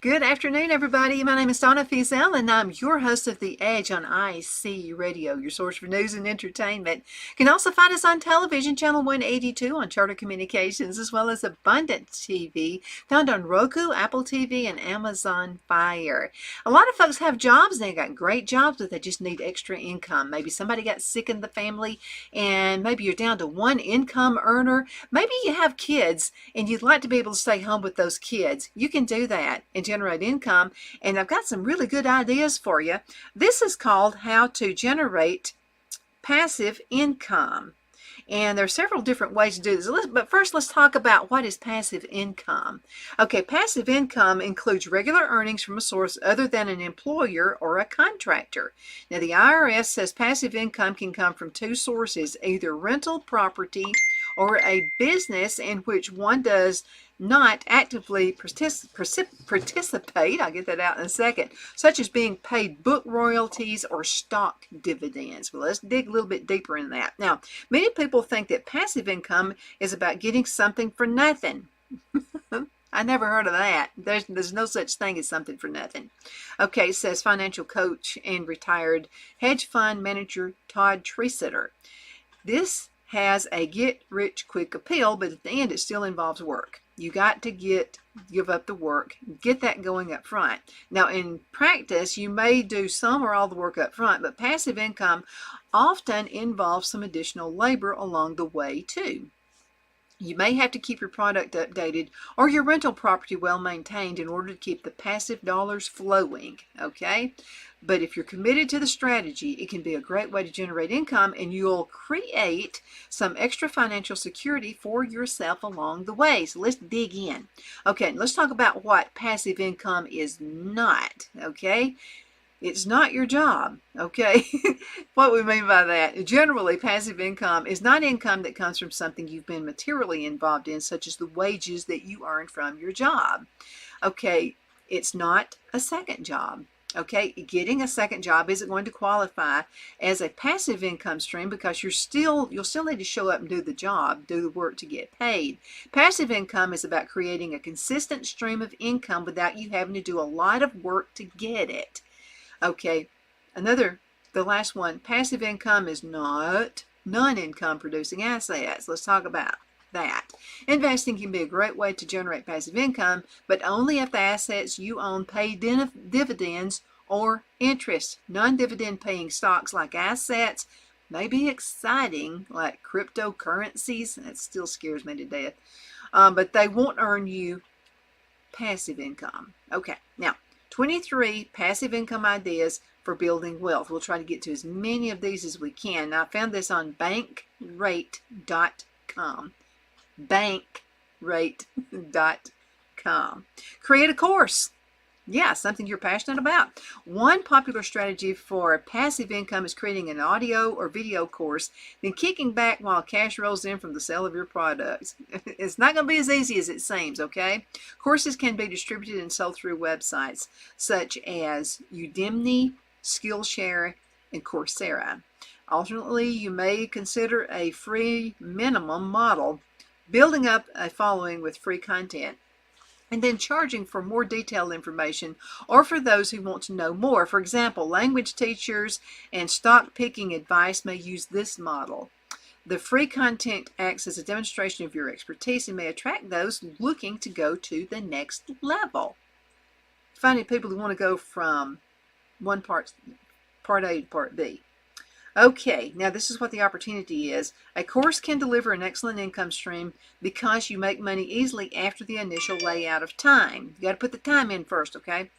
Good afternoon, everybody. My name is Donna Fiesel, and I'm your host of The Edge on IC Radio, your source for news and entertainment. You can also find us on television, channel 182 on Charter Communications, as well as Abundance TV, found on Roku, Apple TV, and Amazon Fire. A lot of folks have jobs. They got great jobs, but they just need extra income. Maybe somebody got sick in the family, and maybe you're down to one income earner. Maybe you have kids, and you'd like to be able to stay home with those kids. You can do that and generate income, and I've got some really good ideas for you. This is called How to Generate Passive Income, and there are several different ways to do this. But first, let's talk about what is passive income. Okay, passive income includes regular earnings from a source other than an employer or a contractor. Now, the IRS says passive income can come from two sources, either rental property or a business in which one does not actively participate, I'll get that out in a second, such as being paid book royalties or stock dividends. Well, let's dig a little bit deeper in that. Now, many people think that passive income is about getting something for nothing. I never heard of that. There's no such thing as something for nothing. Okay, says financial coach and retired hedge fund manager Todd Tresidder. This has a get-rich-quick appeal, but at the end it still involves work. You got to give up the work, get that going up front. Now, in practice, you may do some or all the work up front, but passive income often involves some additional labor along the way too. You may have to keep your product updated or your rental property well maintained in order to keep the passive dollars flowing, okay? But if you're committed to the strategy, it can be a great way to generate income, and you'll create some extra financial security for yourself along the way. So let's dig in. Okay, let's talk about what passive income is not, okay? It's not your job, okay? What we mean by that, generally, passive income is not income that comes from something you've been materially involved in, such as the wages that you earn from your job. Okay, it's not a second job. Okay, getting a second job isn't going to qualify as a passive income stream because you'll still need to show up and do the job, do the work to get paid. Passive income is about creating a consistent stream of income without you having to do a lot of work to get it. Okay, the last one, passive income is not non-income producing assets. Let's talk about that. Investing can be a great way to generate passive income, but only if the assets you own pay dividends or interest. Non-dividend paying stocks like assets may be exciting, like cryptocurrencies. That still scares me to death. But they won't earn you passive income. Okay, now 23 passive income ideas for building wealth. We'll try to get to as many of these as we can. Now, I found this on bankrate.com. Bankrate.com. Create a course. Yeah, something you're passionate about. One popular strategy for passive income is creating an audio or video course, then kicking back while cash rolls in from the sale of your products. It's not going to be as easy as it seems, okay? Courses can be distributed and sold through websites such as Udemy, Skillshare, and Coursera. Alternately, you may consider a free minimum model, building up a following with free content, and then charging for more detailed information or for those who want to know more. For example, language teachers and stock picking advice may use this model. The free content acts as a demonstration of your expertise and may attract those looking to go to the next level. Finding people who want to go from one part A to part B. Okay, now this is what the opportunity is. A course can deliver an excellent income stream because you make money easily after the initial layout of time. You got to put the time in first, okay?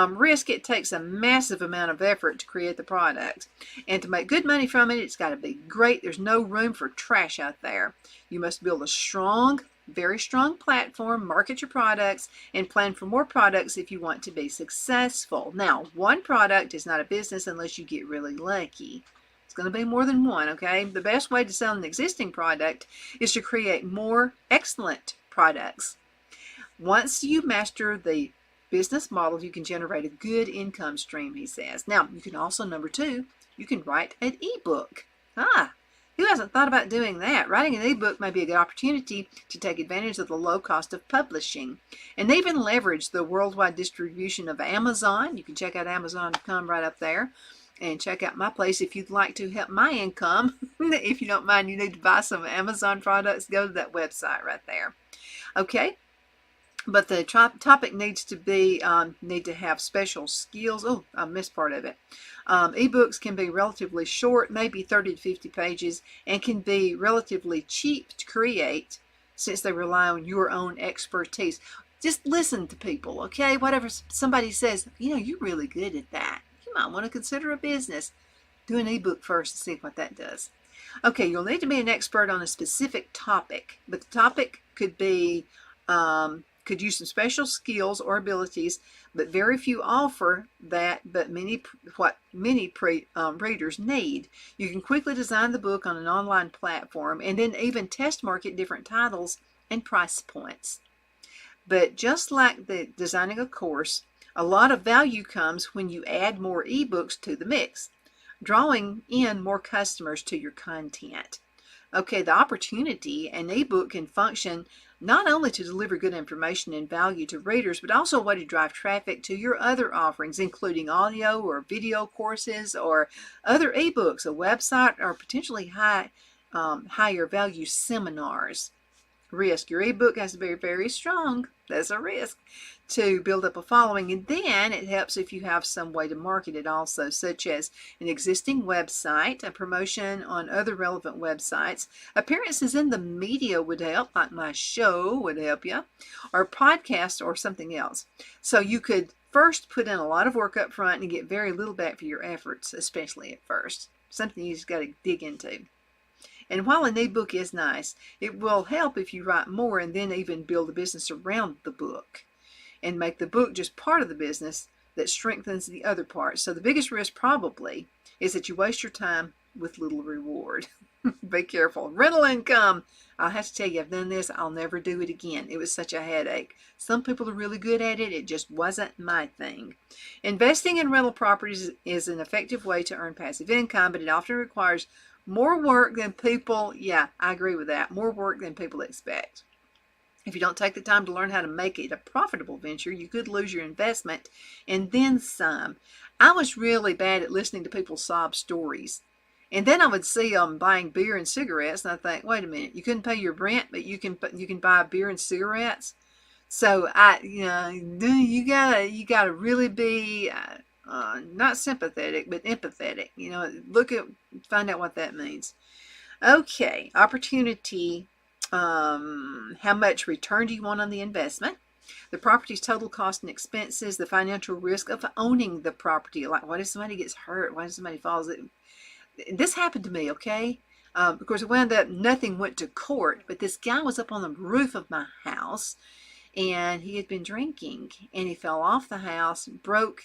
Risk, it takes a massive amount of effort to create the product. And to make good money from it, it's got to be great. There's no room for trash out there. You must build a strong, very strong platform, market your products, and plan for more products if you want to be successful. Now, one product is not a business unless you get really lucky. It's going to be more than one, okay? The best way to sell an existing product is to create more excellent products. Once you master the business model, you can generate a good income stream, he says. Now, you can also, number two, you can write an ebook. Who hasn't thought about doing that? Writing an ebook may be a good opportunity to take advantage of the low cost of publishing and even leverage the worldwide distribution of Amazon. You can check out Amazon.com right up there and check out my place if you'd like to help my income. If you don't mind, you need to buy some Amazon products, go to that website right there. Okay. But the topic needs to be, need to have special skills. Oh, I missed part of it. Ebooks can be relatively short, maybe 30 to 50 pages, and can be relatively cheap to create since they rely on your own expertise. Just listen to people, okay? Whatever somebody says, you know, you're really good at that. You might want to consider a business. Do an ebook first and see what that does. Okay, you'll need to be an expert on a specific topic, but the topic could be could use some special skills or abilities, but very few offer that, but many readers need. You can quickly design the book on an online platform and then even test market different titles and price points. But just like the designing a course, a lot of value comes when you add more ebooks to the mix, drawing in more customers to your content. Okay, the opportunity, an ebook can function not only to deliver good information and value to readers, but also a way to drive traffic to your other offerings, including audio or video courses or other ebooks, a website, or potentially higher value seminars. Risk. Your ebook has to be very strong. That's a risk to build up a following. And then it helps if you have some way to market it also, such as an existing website, a promotion on other relevant websites. Appearances in the media would help, like my show would help you, or podcast or something else. So you could first put in a lot of work up front and get very little back for your efforts, especially at first. Something you just got to dig into. And while an ebook is nice, it will help if you write more and then even build a business around the book and make the book just part of the business that strengthens the other parts. So the biggest risk probably is that you waste your time with little reward. Be careful. Rental income. I'll have to tell you, I've done this. I'll never do it again. It was such a headache. Some people are really good at it. It just wasn't my thing. Investing in rental properties is an effective way to earn passive income, but it often requires more work than people, I agree with that, more work than people expect. If you don't take the time to learn how to make it a profitable venture, you could lose your investment and then some. I was really bad at listening to people's sob stories. And then I would see them buying beer and cigarettes, and I think, wait a minute, you couldn't pay your rent, but you can buy beer and cigarettes. So you gotta really be not sympathetic, but empathetic. Find out what that means. Okay, opportunity. How much return do you want on the investment? The property's total cost and expenses, the financial risk of owning the property. Like, what if somebody gets hurt? What if somebody falls? This happened to me, okay? Of course, it wound up, nothing went to court, but this guy was up on the roof of my house, and he had been drinking, and he fell off the house,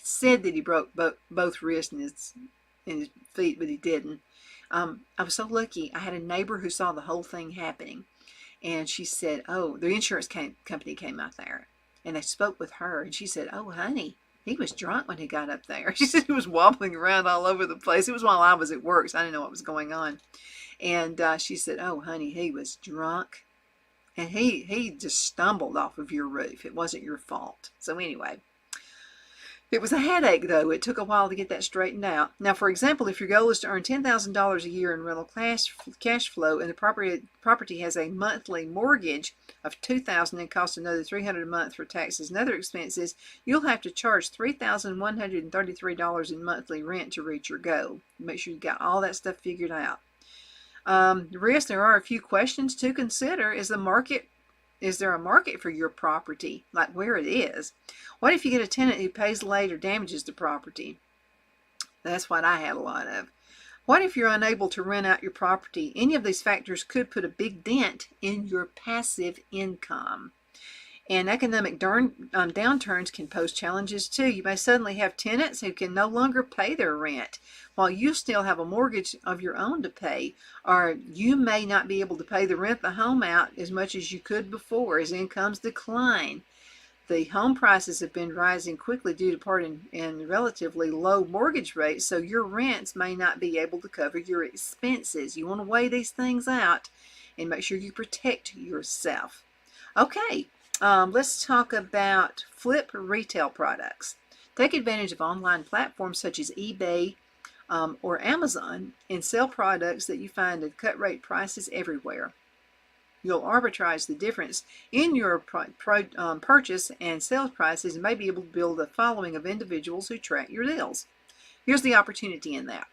said that he broke both wrists and his feet, but he didn't. I was so lucky. I had a neighbor who saw the whole thing happening, and she said, oh, the insurance company came out there, and they spoke with her, and she said, oh, honey, he was drunk when he got up there. She said he was wobbling around all over the place. It was while I was at work, so I didn't know what was going on. And she said, oh, honey, he was drunk. And he just stumbled off of your roof. It wasn't your fault. So anyway, it was a headache, though. It took a while to get that straightened out. Now, for example, if your goal is to earn $10,000 a year in rental cash flow, and the property has a monthly mortgage of $2,000 and costs another $300 a month for taxes and other expenses, you'll have to charge $3,133 in monthly rent to reach your goal. Make sure you got all that stuff figured out. Risk, there are a few questions to consider. Is there a market for your property, like where it is? What if you get a tenant who pays late or damages the property? That's what I had a lot of. What if you're unable to rent out your property? Any of these factors could put a big dent in your passive income. And economic downturns can pose challenges too. You may suddenly have tenants who can no longer pay their rent while you still have a mortgage of your own to pay, or you may not be able to pay the rent of the home out as much as you could before as incomes decline. the home prices have been rising quickly due to part in relatively low mortgage rates, so your rents may not be able to cover your expenses. You want to weigh these things out and make sure you protect yourself. Okay, let's talk about flip retail products. Take advantage of online platforms such as eBay or Amazon and sell products that you find at cut rate prices everywhere. You'll arbitrage the difference in your purchase and sales prices and may be able to build a following of individuals who track your deals. Here's the opportunity in that.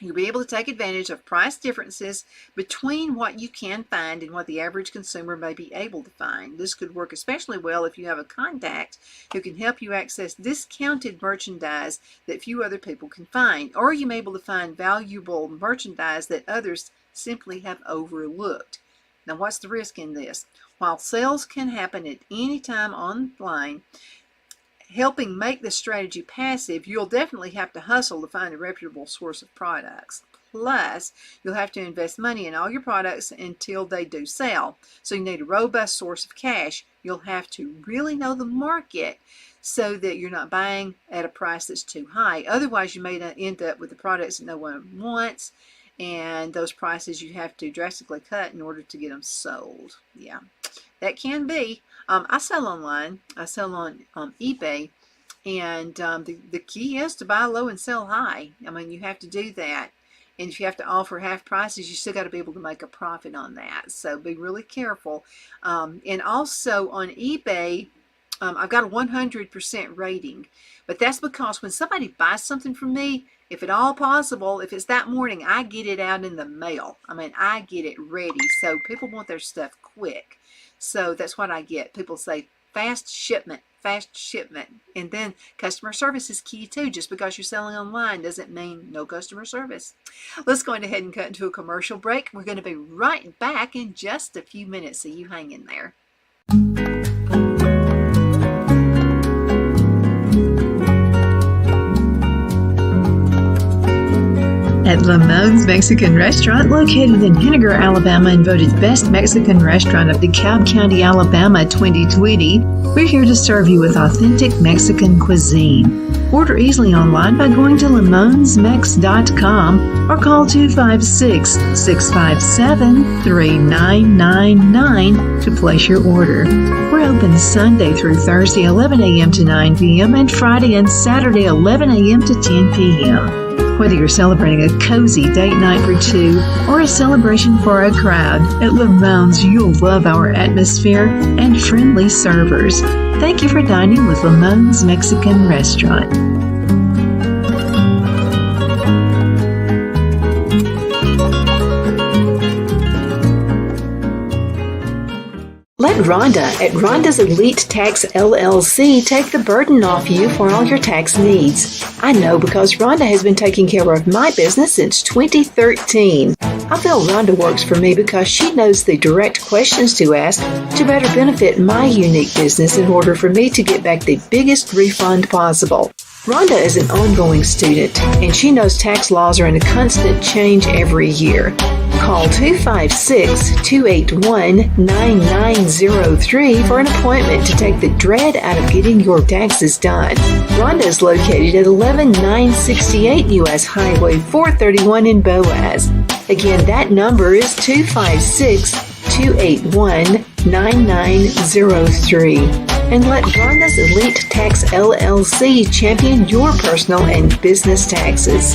You'll be able to take advantage of price differences between what you can find and what the average consumer may be able to find. This could work especially well if you have a contact who can help you access discounted merchandise that few other people can find, or you may be able to find valuable merchandise that others simply have overlooked. Now, what's the risk in this? While sales can happen at any time online, helping make this strategy passive, you'll definitely have to hustle to find a reputable source of products. Plus, you'll have to invest money in all your products until they do sell. So you need a robust source of cash. You'll have to really know the market so that you're not buying at a price that's too high. Otherwise, you may end up with the products that no one wants, and those prices you have to drastically cut in order to get them sold. Yeah, that can be. I sell online. I sell on eBay, and the key is to buy low and sell high. I mean, you have to do that. And if you have to offer half prices, you still got to be able to make a profit on that. So be really careful. And also on eBay, I've got a 100% rating. But that's because when somebody buys something from me, if at all possible, if it's that morning, I get it out in the mail. I mean, I get it ready. So people want their stuff quick. So that's what I get. People say fast shipment, fast shipment. And then customer service is key too. Just because you're selling online doesn't mean no customer service. Let's go ahead and cut into a commercial break. We're going to be right back in just a few minutes, so you hang in there. At Lamone's Mexican Restaurant, located in Henniger, Alabama, and voted Best Mexican Restaurant of DeKalb County, Alabama 2020, we're here to serve you with authentic Mexican cuisine. Order easily online by going to LamonesMex.com or call 256-657-3999 to place your order. We're open Sunday through Thursday, 11 a.m. to 9 p.m. and Friday and Saturday, 11 a.m. to 10 p.m. Whether you're celebrating a cozy date night for two or a celebration for a crowd, at Lamone's you'll love our atmosphere and friendly servers. Thank you for dining with Lamone's Mexican Restaurant. Let Rhonda at Rhonda's Elite Tax LLC take the burden off you for all your tax needs. I know because Rhonda has been taking care of my business since 2013. I feel Rhonda works for me because she knows the direct questions to ask to better benefit my unique business in order for me to get back the biggest refund possible. Rhonda is an ongoing student, and she knows tax laws are in a constant change every year. Call 256-281-9903 for an appointment to take the dread out of getting your taxes done. Rhonda is located at 11968 U.S. Highway 431 in Boaz. Again, that number is 256-281-9903. And let Rhonda's Elite Tax LLC champion your personal and business taxes.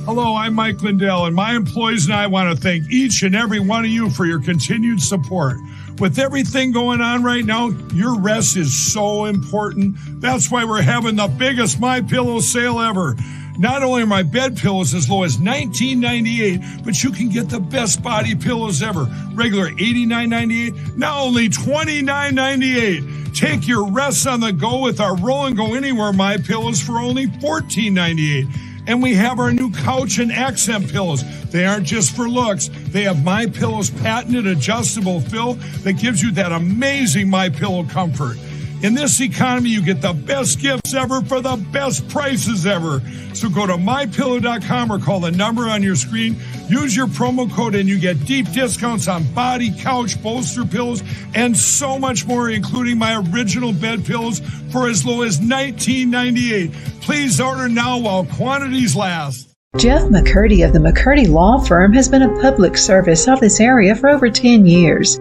Hello, I'm Mike Lindell, and my employees and I want to thank each and every one of you for your continued support. With everything going on right now, your rest is so important. That's why we're having the biggest MyPillow sale ever. Not only are my bed pillows as low as $19.98, but you can get the best body pillows ever. Regular $89.98, now only $29.98. Take your rest on the go with our Roll and Go Anywhere MyPillows for only $14.98. And we have our new couch and accent pillows. They aren't just for looks. They have MyPillow's patented adjustable fill that gives you that amazing MyPillow comfort. In this economy, you get the best gifts ever for the best prices ever. So go to mypillow.com or call the number on your screen. Use your promo code and you get deep discounts on body, couch, bolster pillows, and so much more, including my original bed pillows for as low as $19.98. Please order now while quantities last. Jeff McCurdy of the McCurdy Law Firm has been a public service of this area for over 10 years.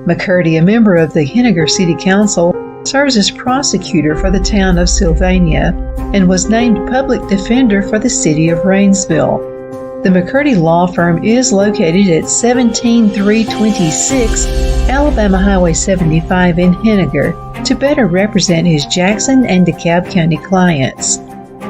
McCurdy, a member of the Henniger City Council, serves as prosecutor for the town of Sylvania and was named public defender for the city of Rainsville. The McCurdy Law Firm is located at 17326 Alabama Highway 75 in Henniger to better represent his Jackson and DeKalb County clients.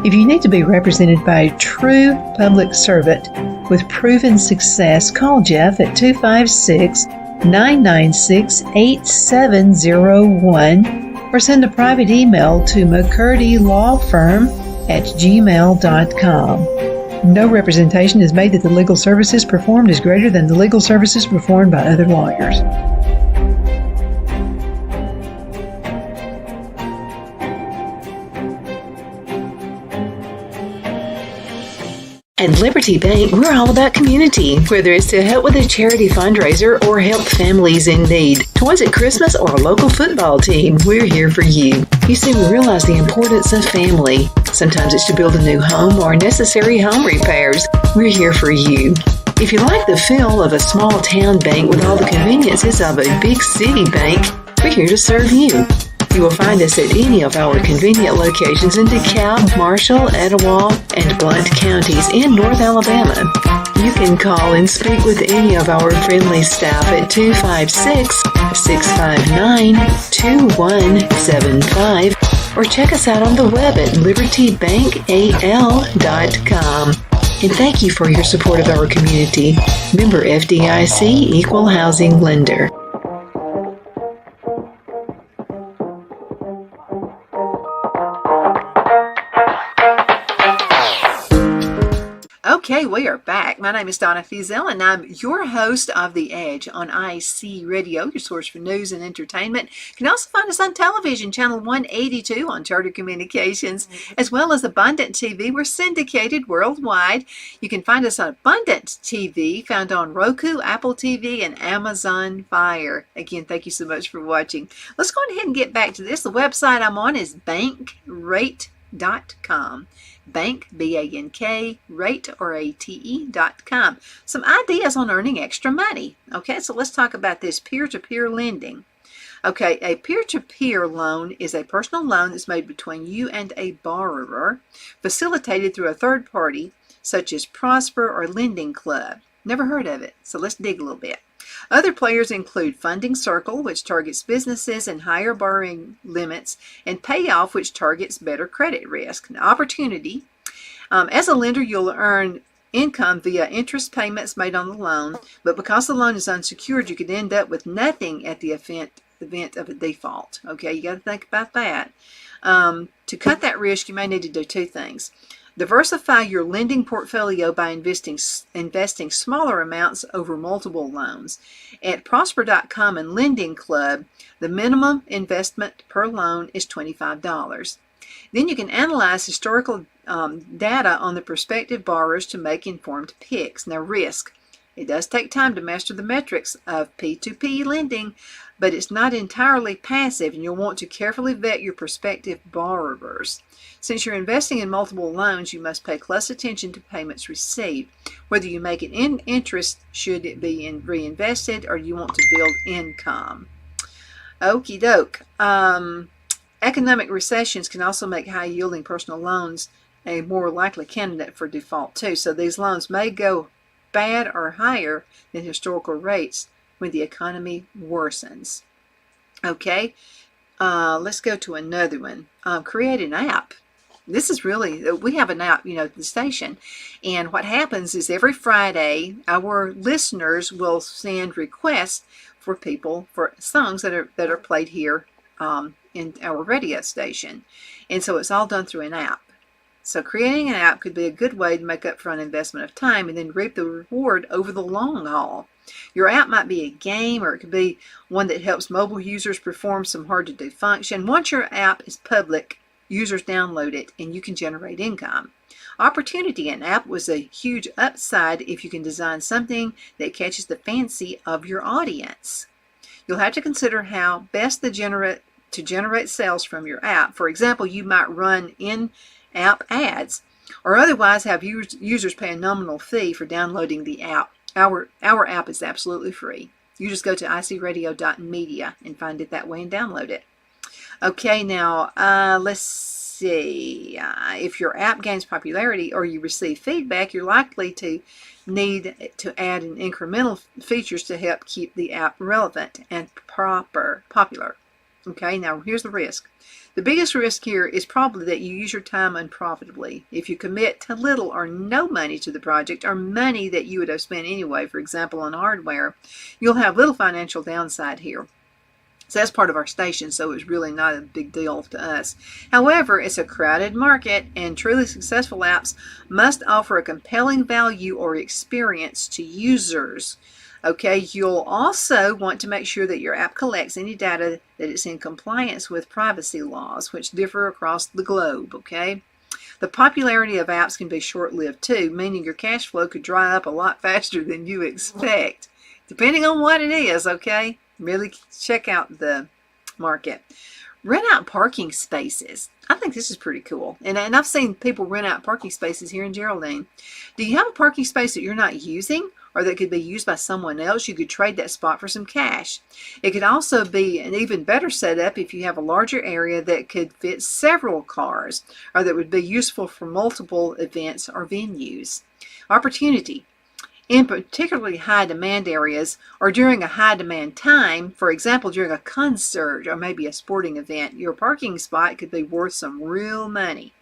If you need to be represented by a true public servant with proven success, call Jeff at 256-996-8701 or send a private email to mccurdylawfirm@gmail.com. No representation is made that the legal services performed is greater than the legal services performed by other lawyers. At Liberty Bank, we're all about community, whether it's to help with a charity fundraiser or help families in need. Toys at Christmas or a local football team, we're here for you. You see, we realize the importance of family. Sometimes it's to build a new home or necessary home repairs. We're here for you. If you like the feel of a small town bank with all the conveniences of a big city bank, we're here to serve you. You will find us at any of our convenient locations in DeKalb, Marshall, Etowah, and Blount counties in North Alabama. You can call and speak with any of our friendly staff at 256-659-2175 or check us out on the web at libertybankal.com. And thank you for your support of our community. Member FDIC, Equal Housing Lender. Okay, we are back. My name is Donna Fiesel, and I'm your host of The Edge on IC Radio, your source for news and entertainment. You can also find us on television, channel 182 on Charter Communications, as well as Abundant TV. We're syndicated worldwide. You can find us on Abundant TV, found on Roku, Apple TV, and Amazon Fire. Again, thank you so much for watching. Let's go ahead and get back to this. The website I'm on is bankrate.com. Bank, B-A-N-K, rate, R-A-T-E.com. Some ideas on earning extra money. Okay, so let's talk about this peer-to-peer lending. Okay, a peer-to-peer loan is a personal loan that's made between you and a borrower, facilitated through a third party, such as Prosper or Lending Club. Never heard of it, so let's dig a little bit. Other players include Funding Circle, which targets businesses and higher borrowing limits, and Payoff, which targets better credit risk. Now, Opportunity. As a lender, you'll earn income via interest payments made on the loan, but because the loan is unsecured, you could end up with nothing at the event of a default. Okay, you got to think about that. To cut that risk, you may need to do two things. Diversify your lending portfolio by investing smaller amounts over multiple loans. At Prosper.com and Lending Club, the minimum investment per loan is $25. Then you can analyze historical data on the prospective borrowers to make informed picks. Now, risk. It does take time to master the metrics of P2P lending, but it's not entirely passive, and you'll want to carefully vet your prospective borrowers. Since you're investing in multiple loans, you must pay close attention to payments received. Whether you make it in interest, should it be reinvested, or you want to build income. Okie doke. Economic recessions can also make high-yielding personal loans a more likely candidate for default, too. So these loans may go bad or higher than historical rates when the economy worsens. Okay, let's go to another one. Create an app. This is really, we have an app, at the station, and what happens is every Friday our listeners will send requests for people for songs that are played here in our radio station, and so it's all done through an app. So creating an app could be a good way to make up for an investment of time and then reap the reward over the long haul. Your app might be a game, or it could be one that helps mobile users perform some hard-to-do function. Once your app is public, users download it, and you can generate income. Opportunity in app was a huge upside if you can design something that catches the fancy of your audience. You'll have to consider how best to generate sales from your app. For example, you might run in-app ads, or otherwise have users pay a nominal fee for downloading the app. Our app is absolutely free. You just go to icradio.media and find it that way and download it. Okay, now let's see. If your app gains popularity or you receive feedback, you're likely to need to add in incremental features to help keep the app relevant and popular. Okay, now here's the risk. The biggest risk here is probably that you use your time unprofitably. If you commit to little or no money to the project, or money that you would have spent anyway, for example on hardware, you'll have little financial downside here. So that's part of our station, so it's really not a big deal to us. However, it's a crowded market, and truly successful apps must offer a compelling value or experience to users. Okay, you'll also want to make sure that your app collects any data that it's in compliance with privacy laws, which differ across the globe, okay? The popularity of apps can be short-lived too, meaning your cash flow could dry up a lot faster than you expect, depending on what it is, okay? Really check out the market. Rent out parking spaces. I think this is pretty cool. And I've seen people rent out parking spaces here in Geraldine. Do you have a parking space that you're not using, or that could be used by someone else? You could trade that spot for some cash. It could also be an even better setup if you have a larger area that could fit several cars, or that would be useful for multiple events or venues. Opportunity. In particularly high demand areas, or during a high demand time, for example during a concert or maybe a sporting event, your parking spot could be worth some real money.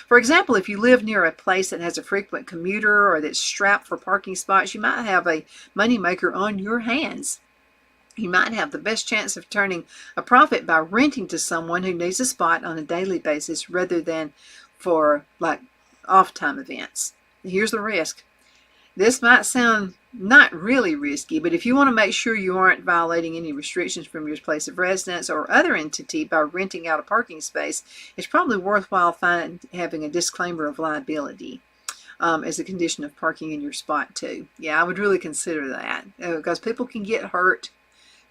For example, if you live near a place that has a frequent commuter or that's strapped for parking spots, you might have a moneymaker on your hands. You might have the best chance of turning a profit by renting to someone who needs a spot on a daily basis rather than for like off-time events. Here's the risk. This might sound not really risky, but if you want to make sure you aren't violating any restrictions from your place of residence or other entity by renting out a parking space, it's probably worthwhile having a disclaimer of liability as a condition of parking in your spot too. Yeah, I would really consider that because people can get hurt.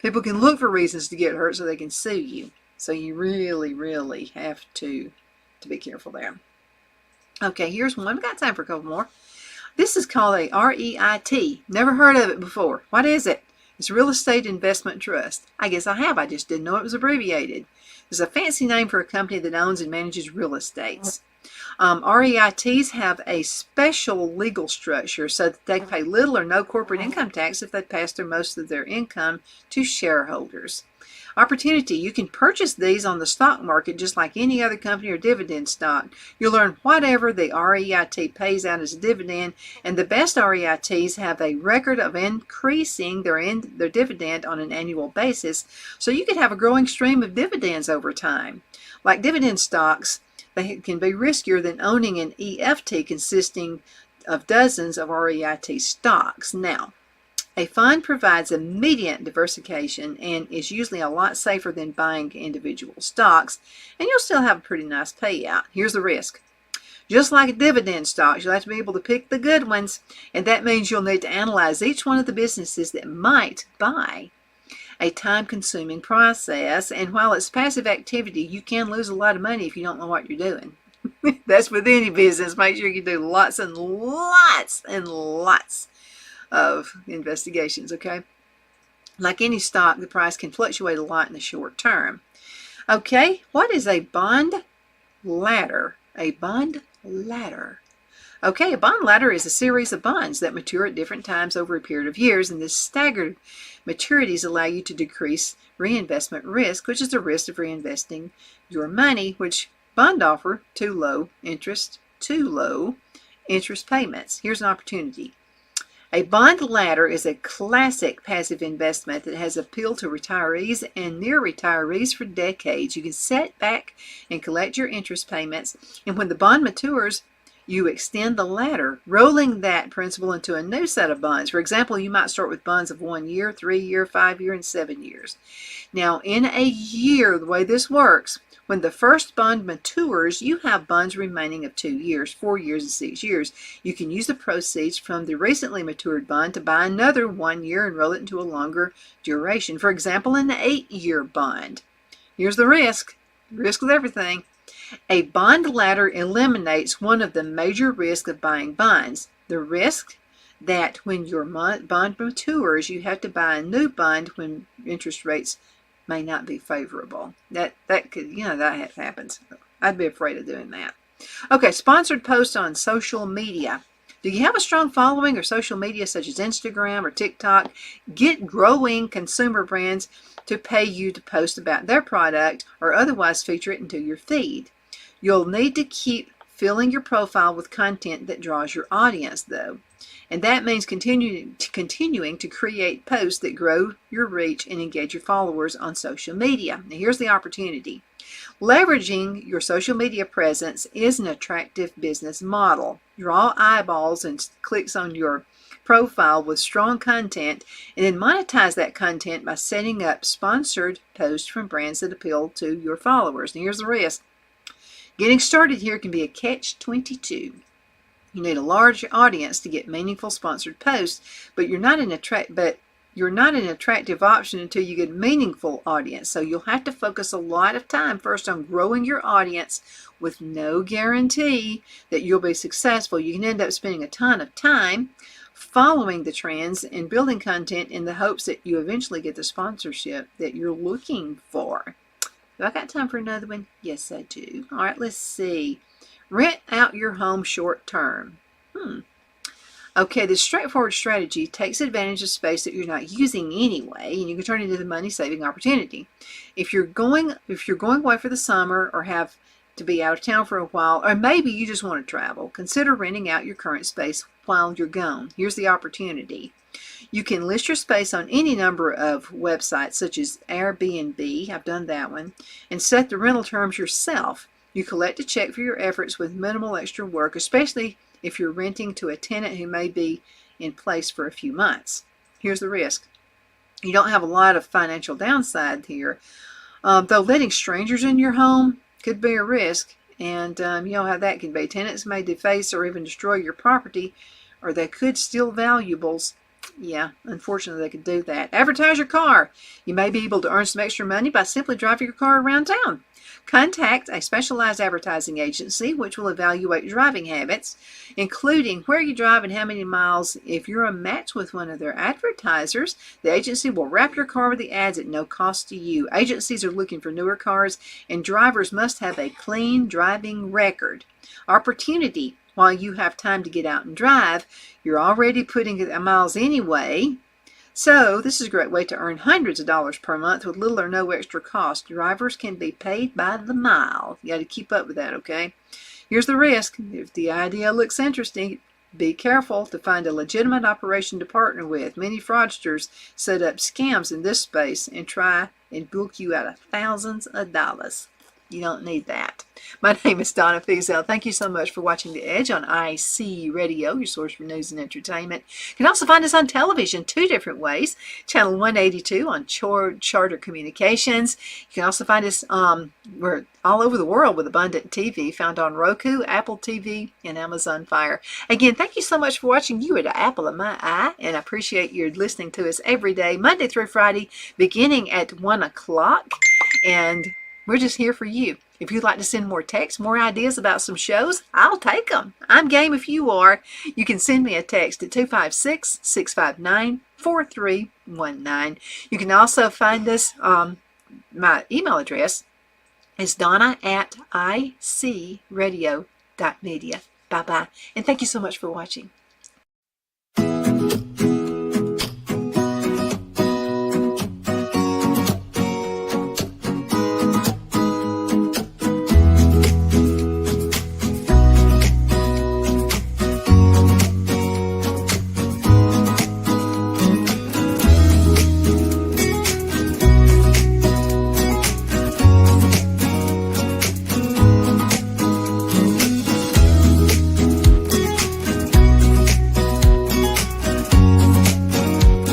People can look for reasons to get hurt so they can sue you. So you really, really have to be careful there. Okay, here's one. We've got time for a couple more. This is called a REIT. Never heard of it before. What is it? It's Real Estate Investment Trust. I guess I have. I just didn't know it was abbreviated. It's a fancy name for a company that owns and manages real estates. REITs have a special legal structure so that they pay little or no corporate income tax if they pass through most of their income to shareholders. Opportunity. You can purchase these on the stock market just like any other company or dividend stock. You'll earn whatever the REIT pays out as a dividend, and the best REITs have a record of increasing their dividend on an annual basis, so you could have a growing stream of dividends over time. Like dividend stocks, they can be riskier than owning an EFT consisting of dozens of REIT stocks. Now, a fund provides immediate diversification and is usually a lot safer than buying individual stocks, and you'll still have a pretty nice payout. Here's the risk. Just like dividend stocks, you'll have to be able to pick the good ones, and that means you'll need to analyze each one of the businesses that might buy. A time-consuming process, and while it's passive activity, you can lose a lot of money if you don't know what you're doing. That's with any business. Make sure you do lots and lots and lots of investigations, okay? Like any stock, the price can fluctuate a lot in the short term. Okay, what is a bond ladder? A bond ladder. Okay, a bond ladder is a series of bonds that mature at different times over a period of years, and this staggered maturities allow you to decrease reinvestment risk, which is the risk of reinvesting your money, which bond offer too low interest payments. Here's an opportunity. A bond ladder is a classic passive investment that has appealed to retirees and near retirees for decades. You can sit back and collect your interest payments, and when the bond matures, You extend the latter, rolling that principal into a new set of bonds. For example, you might start with bonds of 1 year, 3 year, 5 year, and 7 years. Now, in a year, the way this works, when the first bond matures, you have bonds remaining of 2 years, 4 years, and 6 years. You can use the proceeds from the recently matured bond to buy another 1 year and roll it into a longer duration. For example, an 8-year bond. Here's the risk with everything. A bond ladder eliminates one of the major risks of buying bonds. The risk that when your bond matures, you have to buy a new bond when interest rates may not be favorable. That could, that happens. I'd be afraid of doing that. Okay, sponsored posts on social media. Do you have a strong following or social media such as Instagram or TikTok? Get growing consumer brands to pay you to post about their product or otherwise feature it into your feed. You'll need to keep filling your profile with content that draws your audience, though. And that means continuing to create posts that grow your reach and engage your followers on social media. Now, here's the opportunity. Leveraging your social media presence is an attractive business model. Draw eyeballs and clicks on your profile with strong content, and then monetize that content by setting up sponsored posts from brands that appeal to your followers. And here's the risk. Getting started here can be a catch-22. You need a large audience to get meaningful sponsored posts, but you're not an attractive option until you get a meaningful audience. So you'll have to focus a lot of time first on growing your audience with no guarantee that you'll be successful. You can end up spending a ton of time following the trends and building content in the hopes that you eventually get the sponsorship that you're looking for. Do I got time for another one? Yes, I do. All right, let's see. Rent out your home short term. Okay, this straightforward strategy takes advantage of space that you're not using anyway, and you can turn it into a money-saving opportunity. If you're going away for the summer or have to be out of town for a while, or maybe you just want to travel, consider renting out your current space while you're gone. Here's the opportunity. You can list your space on any number of websites such as Airbnb, I've done that one, and set the rental terms yourself. You collect a check for your efforts with minimal extra work, especially if you're renting to a tenant who may be in place for a few months. Here's the risk. You don't have a lot of financial downside here, though letting strangers in your home could be a risk, and you know how that can be. Tenants may deface or even destroy your property, or they could steal valuables. Yeah, unfortunately they could do that. Advertise your car. You may be able to earn some extra money by simply driving your car around town. Contact a specialized advertising agency which will evaluate driving habits, including where you drive and how many miles. If you're a match with one of their advertisers, the agency will wrap your car with the ads at no cost to you. Agencies are looking for newer cars, and drivers must have a clean driving record. Opportunity. While you have time to get out and drive, you're already putting miles anyway. So this is a great way to earn hundreds of dollars per month with little or no extra cost. Drivers can be paid by the mile. You got to keep up with that, okay? Here's the risk. If the idea looks interesting, be careful to find a legitimate operation to partner with. Many fraudsters set up scams in this space and try and book you out of thousands of dollars. You don't need that. My name is Donna Feazell. Thank you so much for watching The Edge on IC Radio, your source for news and entertainment. You can also find us on television 2 different ways. Channel 182 on Charter Communications. You can also find us, we're all over the world with Abundant TV, found on Roku, Apple TV, and Amazon Fire. Again, thank you so much for watching. You are the apple of my eye, and I appreciate you listening to us every day, Monday through Friday, beginning at 1 o'clock. And we're just here for you. If you'd like to send more texts, more ideas about some shows, I'll take them. I'm game if you are. You can send me a text at 256-659-4319. You can also find us, my email address is donna@icradio.media. Bye-bye. And thank you so much for watching.